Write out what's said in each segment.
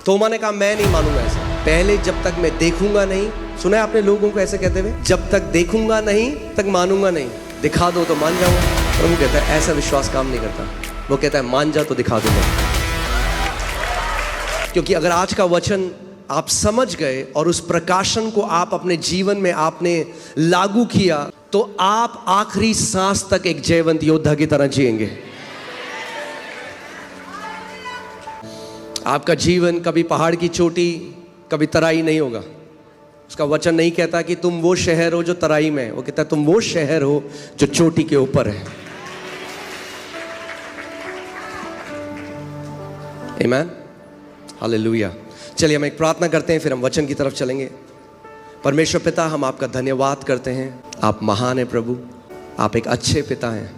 तोमा ने कहा मैं नहीं मानूंगा ऐसा, पहले जब तक मैं देखूंगा नहीं। सुना है आपने लोगों को ऐसे कहते हुए, जब तक देखूंगा नहीं तक मानूंगा नहीं, दिखा दो तो मान जाऊंगा। प्रभु कहता है ऐसा विश्वास काम नहीं करता, वो कहता है मान जा तो दिखा दूंगा। क्योंकि अगर आज का वचन आप समझ गए और उस प्रकाशन को आप अपने जीवन में आपने लागू किया, तो आप आखिरी सांस तक एक जयवंत योद्धा की तरह जिएंगे। आपका जीवन कभी पहाड़ की चोटी, कभी तराई नहीं होगा। उसका वचन नहीं कहता कि तुम वो शहर हो जो तराई में है, वो कहता है तुम वो शहर हो जो चोटी के ऊपर है। आमीन, हालेलुया। चलिए हम एक प्रार्थना करते हैं, फिर हम वचन की तरफ चलेंगे। परमेश्वर पिता, हम आपका धन्यवाद करते हैं। आप महान हैं प्रभु, आप एक अच्छे पिता हैं।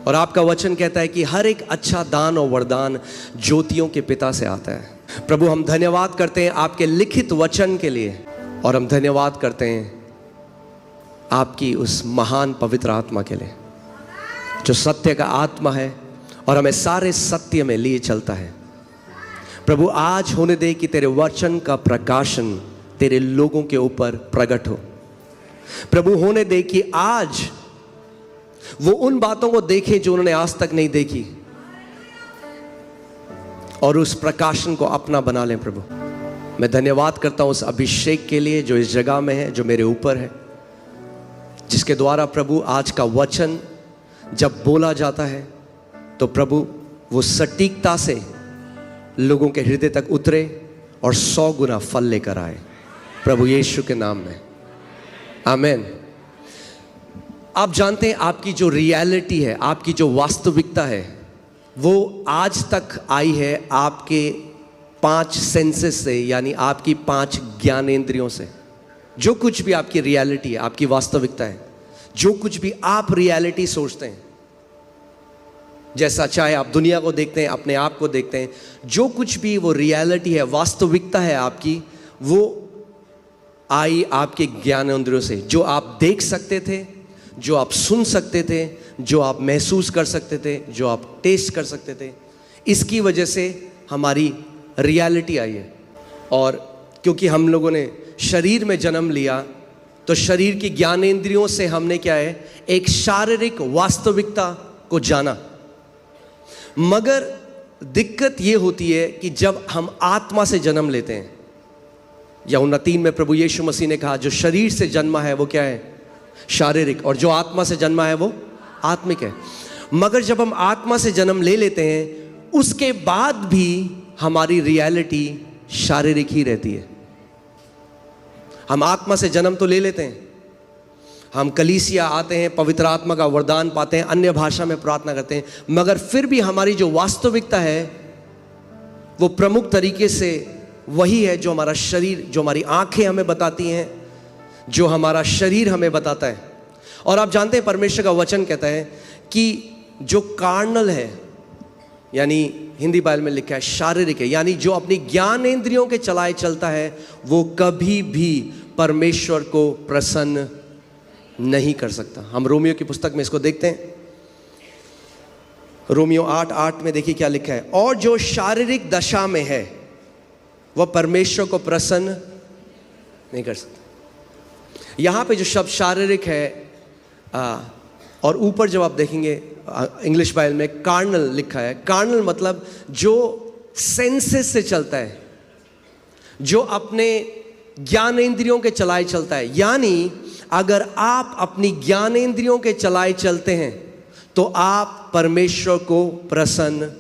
और आपका वचन कहता है कि हर एक अच्छा दान और वरदान ज्योतियों के पिता से आता है। प्रभु हम धन्यवाद करते हैं आपके लिखित वचन के लिए, और हम धन्यवाद करते हैं आपकी उस महान पवित्र आत्मा के लिए जो सत्य का आत्मा है और हमें सारे सत्य में लिए चलता है। प्रभु आज होने दे कि तेरे वचन का प्रकाशन तेरे लोगों के ऊपर प्रकट हो। प्रभु होने दे कि आज वो उन बातों को देखे जो उन्होंने आज तक नहीं देखी, और उस प्रकाशन को अपना बना लें। प्रभु मैं धन्यवाद करता हूं उस अभिषेक के लिए जो इस जगह में है, जो मेरे ऊपर है, जिसके द्वारा प्रभु आज का वचन जब बोला जाता है तो प्रभु वो सटीकता से लोगों के हृदय तक उतरे और 100 गुना फल लेकर आए। प्रभु यीशु के नाम में आमीन। आप जानते हैं आपकी जो रियलिटी है, आपकी जो वास्तविकता है, वो आज तक आई है आपके 5 सेंसेस से, यानी आपकी 5 ज्ञानेंद्रियों से। जो कुछ भी आपकी रियलिटी है, आपकी वास्तविकता है, जो कुछ भी आप रियलिटी सोचते हैं, जैसा चाहे आप दुनिया को देखते हैं, अपने आप को देखते हैं, जो कुछ भी वो रियलिटी है, वास्तविकता है आपकी, वो आई आपके ज्ञानेंद्रियों से। जो आप देख सकते थे, जो आप सुन सकते थे, जो आप महसूस कर सकते थे, जो आप टेस्ट कर सकते थे, इसकी वजह से हमारी रियलिटी आई है। और क्योंकि हम लोगों ने शरीर में जन्म लिया, तो शरीर की ज्ञानेंद्रियों से हमने क्या है, एक शारीरिक वास्तविकता को जाना। मगर दिक्कत ये होती है कि जब हम आत्मा से जन्म लेते हैं, यूहन्ना 3 में प्रभु यीशु मसीह ने कहा जो शरीर से जन्मा है वो क्या है, शारीरिक, और जो आत्मा से जन्मा है वो आत्मिक है। मगर जब हम आत्मा से जन्म ले लेते हैं, उसके बाद भी हमारी रियलिटी शारीरिक ही रहती है। हम आत्मा से जन्म तो ले लेते हैं, हम कलीसिया आते हैं, पवित्र आत्मा का वरदान पाते हैं, अन्य भाषा में प्रार्थना करते हैं, मगर फिर भी हमारी जो वास्तविकता है वो प्रमुख तरीके से वही है जो हमारा शरीर, जो हमारी आंखें हमें बताती हैं, जो हमारा शरीर हमें बताता है। और आप जानते हैं परमेश्वर का वचन कहता है कि जो कार्नल है, यानी हिंदी बाइबल में लिखा है शारीरिक है, यानी जो अपनी ज्ञानेंद्रियों के चलाए चलता है, वो कभी भी परमेश्वर को प्रसन्न नहीं कर सकता। हम रोमियो की पुस्तक में इसको देखते हैं, रोमियो 8:8 में देखिए क्या लिखा है, और जो शारीरिक दशा में है वह परमेश्वर को प्रसन्न नहीं कर सकता। यहाँ पे जो शब्द शारीरिक है, और ऊपर जब आप देखेंगे इंग्लिश बाइबल में कार्नल लिखा है। कार्नल मतलब जो सेंसेस से चलता है, जो अपने ज्ञानेंद्रियों के चलाए चलता है। यानी अगर आप अपनी ज्ञानेंद्रियों के चलाए चलते हैं तो आप परमेश्वर को प्रसन्न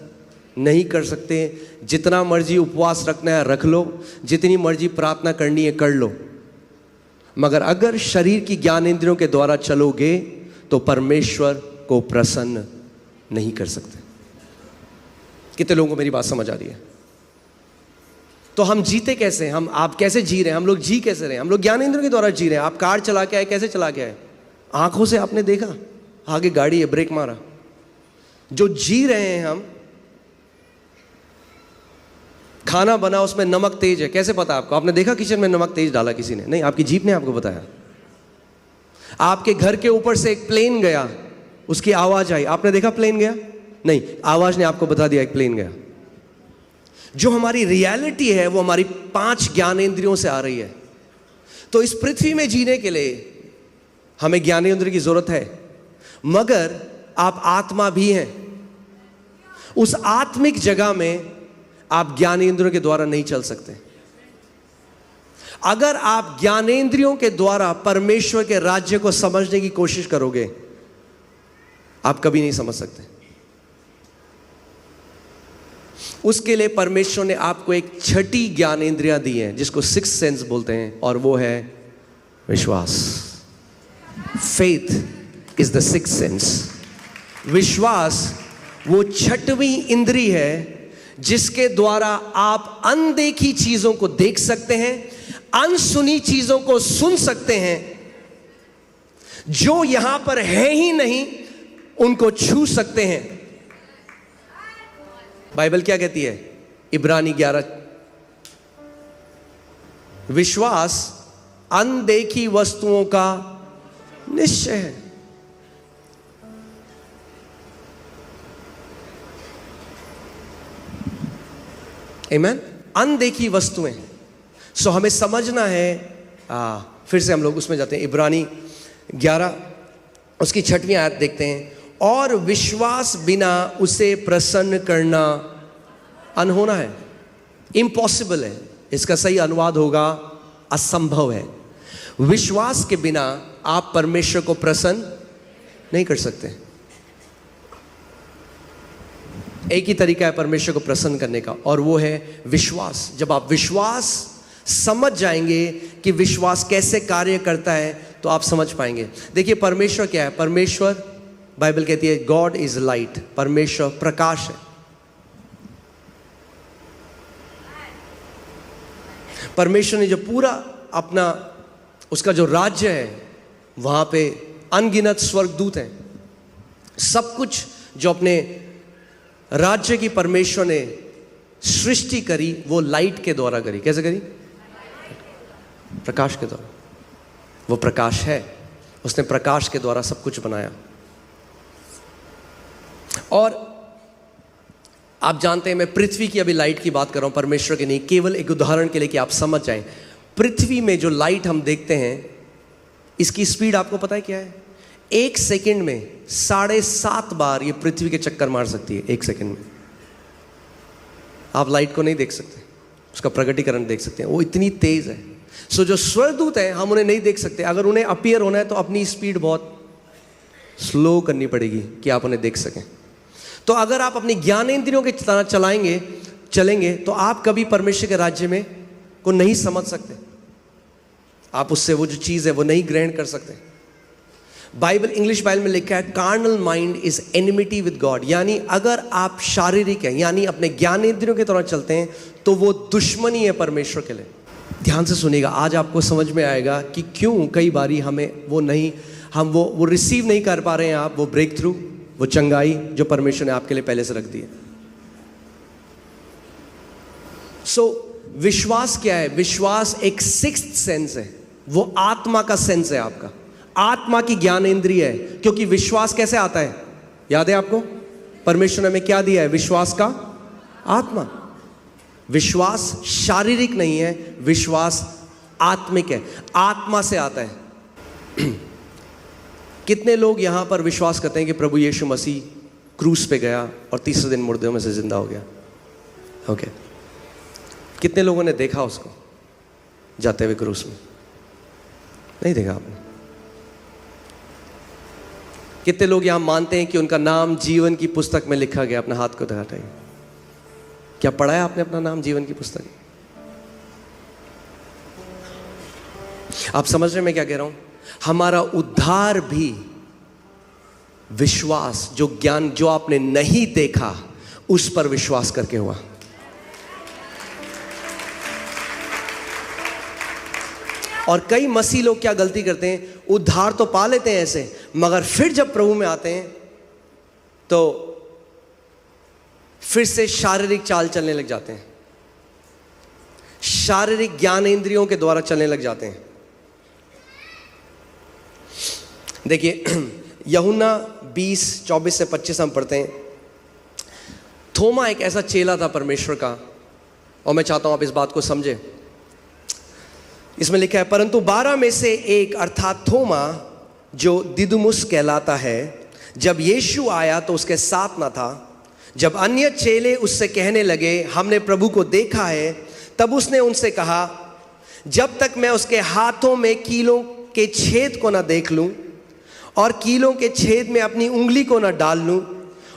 नहीं कर सकते। जितना मर्जी उपवास रखना है रख लो, जितनी मर्जी प्रार्थना करनी है कर लो, मगर अगर शरीर की ज्ञानेंद्रियों के द्वारा चलोगे तो परमेश्वर को प्रसन्न नहीं कर सकते। कितने लोगों को मेरी बात समझ आ रही है? तो हम जीते कैसे हैं? आप कैसे जी रहे हैं? हम लोग जी कैसे रहे हैं? हम लोग ज्ञानेंद्रियों के द्वारा जी रहे हैं। आप कार चला के आए, कैसे चला के आए? आंखों से आपने देखा आगे गाड़ी है, ब्रेक मारा। जो जी रहे हैं हम, खाना बना उसमें नमक तेज है, कैसे पता आपको? आपने देखा किचन में नमक तेज डाला किसी ने? नहीं, आपकी जीभ ने आपको बताया। आपके घर के ऊपर से एक प्लेन गया, उसकी आवाज आई, आपने देखा प्लेन गया? नहीं, आवाज ने आपको बता दिया एक प्लेन गया। जो हमारी रियलिटी है वो हमारी 5 ज्ञानेंद्रियों से आ रही है। तो इस पृथ्वी में जीने के लिए हमें ज्ञानेंद्रिय की जरूरत है, मगर आप आत्मा भी हैं। उस आत्मिक जगह में आप ज्ञानेंद्रियों के द्वारा नहीं चल सकते। अगर आप ज्ञानेंद्रियों के द्वारा परमेश्वर के राज्य को समझने की कोशिश करोगे, आप कभी नहीं समझ सकते। उसके लिए परमेश्वर ने आपको एक छठी ज्ञानेंद्रियां दी है, जिसको 6th सेंस बोलते हैं, और वो है विश्वास। Faith is the 6th sense. विश्वास वो छठवीं इंद्री है जिसके द्वारा आप अनदेखी चीजों को देख सकते हैं, अनसुनी चीजों को सुन सकते हैं, जो यहां पर है ही नहीं उनको छू सकते हैं। बाइबल क्या कहती है? इब्रानी 11, विश्वास अनदेखी वस्तुओं का निश्चय है। आमीन। अनदेखी वस्तुएं। सो हमें समझना है। फिर से हम लोग उसमें जाते हैं, इब्रानी 11 उसकी 6वीं आयत देखते हैं। और विश्वास बिना उसे प्रसन्न करना अनहोना है, इम्पॉसिबल है। इसका सही अनुवाद होगा असंभव है। विश्वास के बिना आप परमेश्वर को प्रसन्न नहीं कर सकते। एक ही तरीका है परमेश्वर को प्रसन्न करने का, और वो है विश्वास। जब आप विश्वास समझ जाएंगे कि विश्वास कैसे कार्य करता है, तो आप समझ पाएंगे। देखिए परमेश्वर क्या है? परमेश्वर, बाइबल कहती है गॉड इज लाइट, परमेश्वर प्रकाश है। परमेश्वर ने जो पूरा अपना उसका जो राज्य है, वहां पे अनगिनत स्वर्गदूत हैं। सब कुछ जो अपने राज्य की परमेश्वर ने सृष्टि करी, वो लाइट के द्वारा करी। कैसे करी? प्रकाश के द्वारा। वो प्रकाश है, उसने प्रकाश के द्वारा सब कुछ बनाया। और आप जानते हैं, मैं पृथ्वी की अभी लाइट की बात कर रहा हूं, परमेश्वर की नहीं। केवल एक उदाहरण के लिए कि आप समझ जाएं। पृथ्वी में जो लाइट हम देखते हैं, इसकी स्पीड आपको पता है क्या है? 1 सेकंड में 7.5 बार ये पृथ्वी के चक्कर मार सकती है। 1 सेकंड में आप लाइट को नहीं देख सकते, उसका प्रकटीकरण देख सकते हैं, वो इतनी तेज है। सो जो स्वर्गदूत हैं, हम उन्हें नहीं देख सकते। अगर उन्हें अपीयर होना है तो अपनी स्पीड बहुत स्लो करनी पड़ेगी कि आप उन्हें देख सकें। तो अगर आप अपनी ज्ञानेंद्रियों के तरह चलेंगे तो आप कभी परमेश्वर के राज्य में को नहीं समझ सकते। आप उससे वो जो चीज़ है वो नहीं ग्रहण कर सकते। बाइबल, इंग्लिश बाइबल में लिखा है carnal mind is enmity with God. यानी अगर आप शारीरिक हैं, यानी अपने ज्ञानेंद्रियों की तरह चलते हैं, तो वो दुश्मनी है परमेश्वर के लिए। ध्यान से सुनिएगा, आज आपको समझ में आएगा कि क्यों कई बारी हमें हम वो रिसीव नहीं कर पा रहे हैं। आप वो ब्रेक थ्रू, वो चंगाई जो परमेश्वर ने आपके लिए पहले से रख दी है। सो विश्वास क्या है? विश्वास एक 6th सेंस है, वो आत्मा का सेंस है। आपका आत्मा की ज्ञानेंद्रिय है। क्योंकि विश्वास कैसे आता है? याद है आपको? परमेश्वर ने हमें क्या दिया है? विश्वास का आत्मा। विश्वास शारीरिक नहीं है, विश्वास आत्मिक है, आत्मा से आता है। कितने लोग यहां पर विश्वास करते हैं कि प्रभु यीशु मसीह क्रूस पे गया और तीसरे दिन मुर्दों में से जिंदा हो गया? ओके। कितने लोगों ने देखा उसको जाते हुए क्रूस में? नहीं देखा आपने। कितने लोग यहां मानते हैं कि उनका नाम जीवन की पुस्तक में लिखा गया? अपना हाथ को दिखाइए। क्या पढ़ा है आपने अपना नाम जीवन की पुस्तक? आप समझ रहे मैं क्या कह रहा हूं? हमारा उद्धार भी विश्वास, जो ज्ञान जो आपने नहीं देखा उस पर विश्वास करके हुआ। और कई मसीह लोग क्या गलती करते हैं? उद्धार तो पा लेते हैं ऐसे, मगर फिर जब प्रभु में आते हैं तो फिर से शारीरिक चाल चलने लग जाते हैं, शारीरिक ज्ञानेंद्रियों के द्वारा चलने लग जाते हैं। देखिए यूहन्ना 20:24 से 25 हम पढ़ते हैं। थोमा एक ऐसा चेला था परमेश्वर का और मैं चाहता हूं आप इस बात को समझें। इसमें लिखा है, परंतु 12 में से एक अर्थात थोमा जो दिदुमुस कहलाता है, जब यीशु आया तो उसके साथ न था। जब अन्य चेले उससे कहने लगे, हमने प्रभु को देखा है, तब उसने उनसे कहा, जब तक मैं उसके हाथों में कीलों के छेद को न देख लूं और कीलों के छेद में अपनी उंगली को न डाल लूं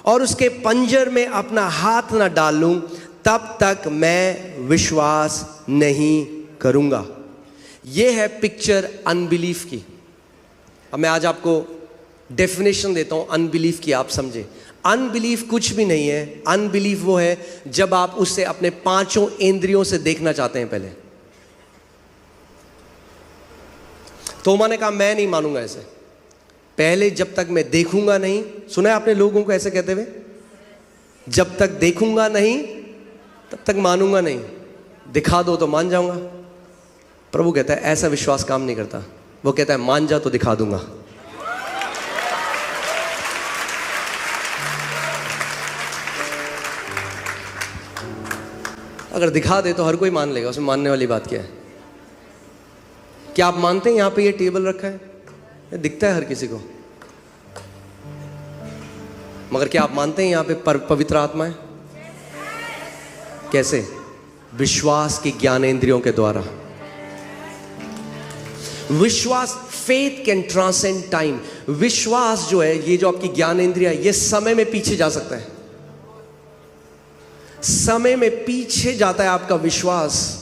और उसके पंजर में अपना हाथ न डाल लूं, तब तक मैं विश्वास नहीं करूंगा। यह है पिक्चर अनबिलीफ की। अब मैं आज आपको डेफिनेशन देता हूं अनबिलीफ की, आप समझे। अनबिलीफ कुछ भी नहीं है। अनबिलीफ वो है जब आप उससे अपने 5 इंद्रियों से देखना चाहते हैं। पहले तोमा ने कहा, मैं नहीं मानूंगा ऐसे, पहले जब तक मैं देखूंगा नहीं। सुना है आपने लोगों को ऐसे कहते हुए, जब तक देखूंगा नहीं तब तक मानूंगा नहीं, दिखा दो तो मान जाऊंगा। प्रभु कहता है ऐसा विश्वास काम नहीं करता। वो कहता है मान जा तो दिखा दूंगा। अगर दिखा दे तो हर कोई मान लेगा, उसमें मानने वाली बात क्या है। क्या आप मानते हैं यहां पे ये टेबल रखा है, ये दिखता है हर किसी को, मगर क्या आप मानते हैं यहां पे पवित्र आत्मा है? कैसे? विश्वास की ज्ञानेंद्रियों के द्वारा। विश्वास, फेथ कैन ट्रांसेंड टाइम। विश्वास जो है, ये जो आपकी ज्ञानेंद्रिया है, ये समय में पीछे जा सकता है। समय में पीछे जाता है आपका विश्वास,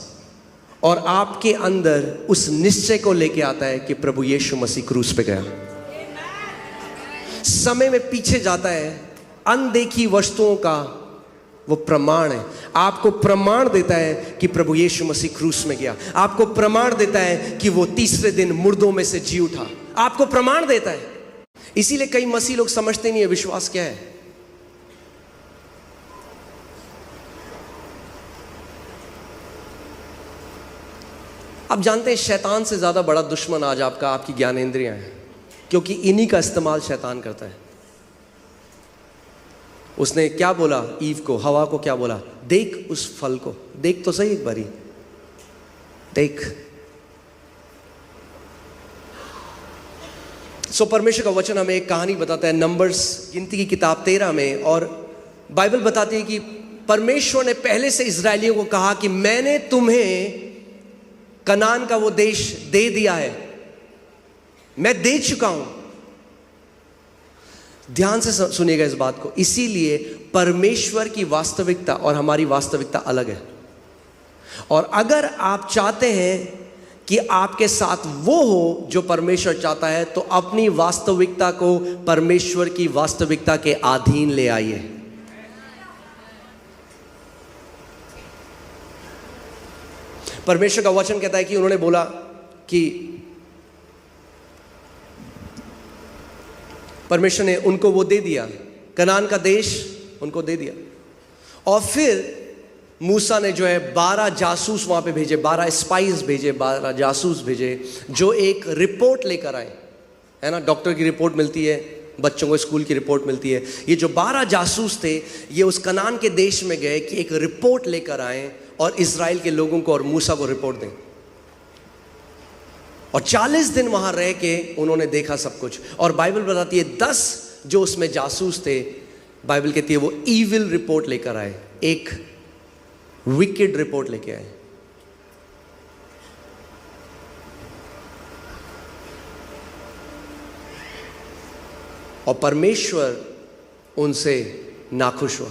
और आपके अंदर उस निश्चय को लेके आता है कि प्रभु यीशु मसीह क्रूस पे गया। समय में पीछे जाता है। अनदेखी वस्तुओं का वो प्रमाण है। आपको प्रमाण देता है कि प्रभु यीशु मसीह क्रूस में गया। आपको प्रमाण देता है कि वो तीसरे दिन मुर्दों में से जी उठा। आपको प्रमाण देता है। इसीलिए कई मसीह लोग समझते नहीं है विश्वास क्या है। आप जानते हैं शैतान से ज्यादा बड़ा दुश्मन आज आपकी ज्ञानेंद्रियां हैं, क्योंकि इन्हीं का इस्तेमाल शैतान करता है। उसने क्या बोला ईव को, हवा को क्या बोला? देख उस फल को, देख तो सही एक बारी, देख। सो परमेश्वर का वचन हमें एक कहानी बताता है, नंबर्स गिनती की किताब 13 में, और बाइबल बताती है कि परमेश्वर ने पहले से इजरायलियों को कहा कि मैंने तुम्हें कनान का वो देश दे दिया है, मैं दे चुका हूं। ध्यान से सुनिएगा इस बात को। इसीलिए परमेश्वर की वास्तविकता और हमारी वास्तविकता अलग है। और अगर आप चाहते हैं कि आपके साथ वो हो जो परमेश्वर चाहता है, तो अपनी वास्तविकता को परमेश्वर की वास्तविकता के अधीन ले आइए। परमेश्वर का वचन कहता है कि उन्होंने बोला कि परमेश्वर ने उनको वो दे दिया, कनान का देश उनको दे दिया। और फिर मूसा ने जो है 12 जासूस वहां पे भेजे, 12 स्पाइस भेजे, 12 जासूस भेजे, जो एक रिपोर्ट लेकर आए, है ना। डॉक्टर की रिपोर्ट मिलती है, बच्चों को स्कूल की रिपोर्ट मिलती है। ये जो 12 जासूस थे, ये उस कनान के देश में गए कि एक रिपोर्ट लेकर आए और इजराइल के लोगों को और मूसा को रिपोर्ट दें। और 40 दिन वहां रह के उन्होंने देखा सब कुछ। और बाइबल बताती है 10 जो उसमें जासूस थे, बाइबल कहती है वो ईविल रिपोर्ट लेकर आए, एक विकेड रिपोर्ट लेके आए। और परमेश्वर उनसे नाखुश हुआ।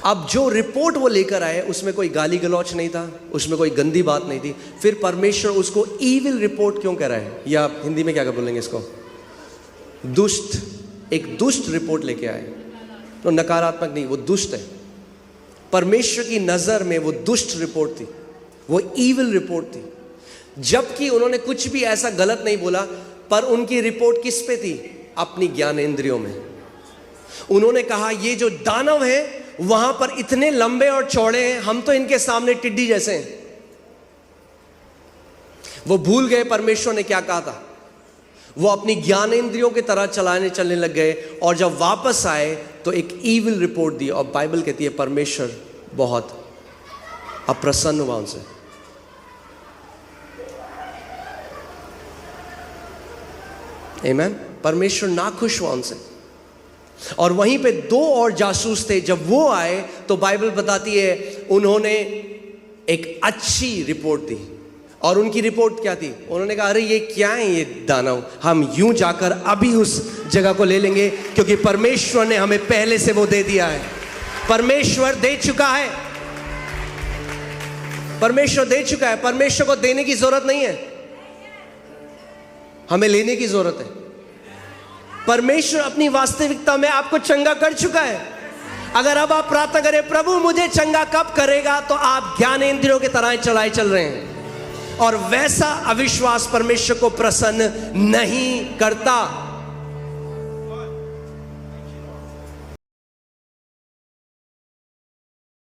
अब जो रिपोर्ट वो लेकर आए उसमें कोई गाली गलौच नहीं था, उसमें कोई गंदी बात नहीं थी। फिर परमेश्वर उसको ईविल रिपोर्ट क्यों कह रहा है, या हिंदी में क्या बोलेंगे इसको, दुष्ट, एक दुष्ट रिपोर्ट लेके आए। तो नकारात्मक नहीं, वो दुष्ट है। परमेश्वर की नजर में वो दुष्ट रिपोर्ट थी, वो ईविल रिपोर्ट थी। जबकि उन्होंने कुछ भी ऐसा गलत नहीं बोला, पर उनकी रिपोर्ट किस पे थी? अपनी ज्ञानेंद्रियों में। उन्होंने कहा ये जो दानव है वहां पर इतने लंबे और चौड़े हैं, हम तो इनके सामने टिड्डी जैसे हैं। वो भूल गए परमेश्वर ने क्या कहा था। वो अपनी ज्ञानेंद्रियों की तरह चलने लग गए, और जब वापस आए तो एक ईविल रिपोर्ट दी। और बाइबल कहती है परमेश्वर बहुत अप्रसन्न हुआ उनसे। आमीन। परमेश्वर नाखुश हुआ उनसे। और वहीं पे 2 और जासूस थे, जब वो आए तो बाइबल बताती है उन्होंने एक अच्छी रिपोर्ट दी। और उनकी रिपोर्ट क्या थी? उन्होंने कहा, अरे ये क्या है ये दानव, हम यूं जाकर अभी उस जगह को ले लेंगे, क्योंकि परमेश्वर ने हमें पहले से वो दे दिया है। परमेश्वर दे चुका है, परमेश्वर दे चुका है। परमेश्वर को देने की जरूरत नहीं है, हमें लेने की जरूरत है। परमेश्वर अपनी वास्तविकता में आपको चंगा कर चुका है। अगर अब आप प्रार्थना करें, प्रभु मुझे चंगा कब करेगा, तो आप ज्ञानेंद्रियों की तरह चलाए चल रहे हैं। और वैसा अविश्वास परमेश्वर को प्रसन्न नहीं करता।